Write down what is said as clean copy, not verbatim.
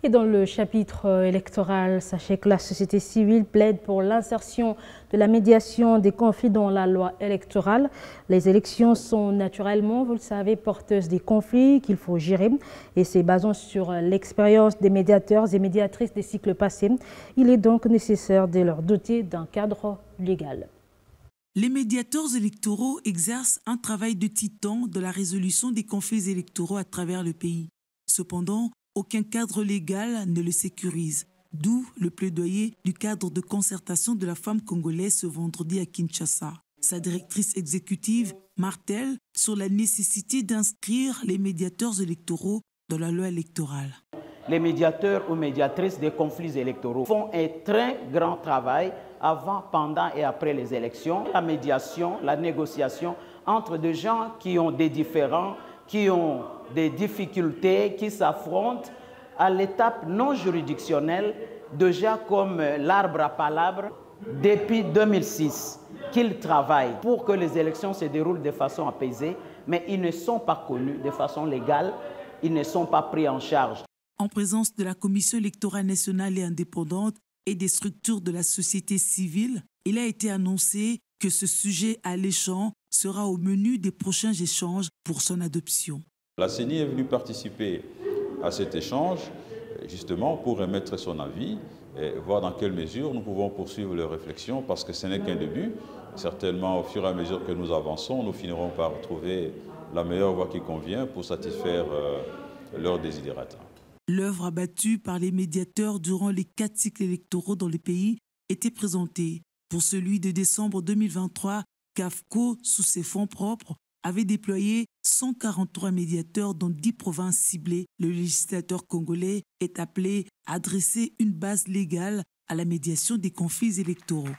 Et dans le chapitre électoral, sachez que la société civile plaide pour l'insertion de la médiation des conflits dans la loi électorale. Les élections sont naturellement, vous le savez, porteuses des conflits qu'il faut gérer. Et c'est basant sur l'expérience des médiateurs et médiatrices des cycles passés. Il est donc nécessaire de leur doter d'un cadre légal. Les médiateurs électoraux exercent un travail de titan dans la résolution des conflits électoraux à travers le pays. Cependant, aucun cadre légal ne le sécurise, d'où le plaidoyer du cadre de concertation de la femme congolaise ce vendredi à Kinshasa. Sa directrice exécutive martèle sur la nécessité d'inscrire les médiateurs électoraux dans la loi électorale. Les médiateurs ou médiatrices des conflits électoraux font un très grand travail avant, pendant et après les élections. La médiation, la négociation entre des gens qui ont des différends, qui ont des difficultés, qui s'affrontent à l'étape non juridictionnelle, déjà comme l'arbre à palabres, depuis 2006, qu'ils travaillent pour que les élections se déroulent de façon apaisée, mais ils ne sont pas connus de façon légale, ils ne sont pas pris en charge. En présence de la Commission électorale nationale et indépendante et des structures de la société civile, il a été annoncé que ce sujet alléchant sera au menu des prochains échanges pour son adoption. La CENI est venue participer à cet échange justement pour émettre son avis et voir dans quelle mesure nous pouvons poursuivre les réflexions parce que ce n'est qu'un début. Certainement, au fur et à mesure que nous avançons, nous finirons par trouver la meilleure voie qui convient pour satisfaire leurs desiderata. L'œuvre abattue par les médiateurs durant les 4 cycles électoraux dans le pays était présentée. Pour celui de décembre 2023, CAFCO, sous ses fonds propres, avait déployé 143 médiateurs dans 10 provinces ciblées. Le législateur congolais est appelé à dresser une base légale à la médiation des conflits électoraux.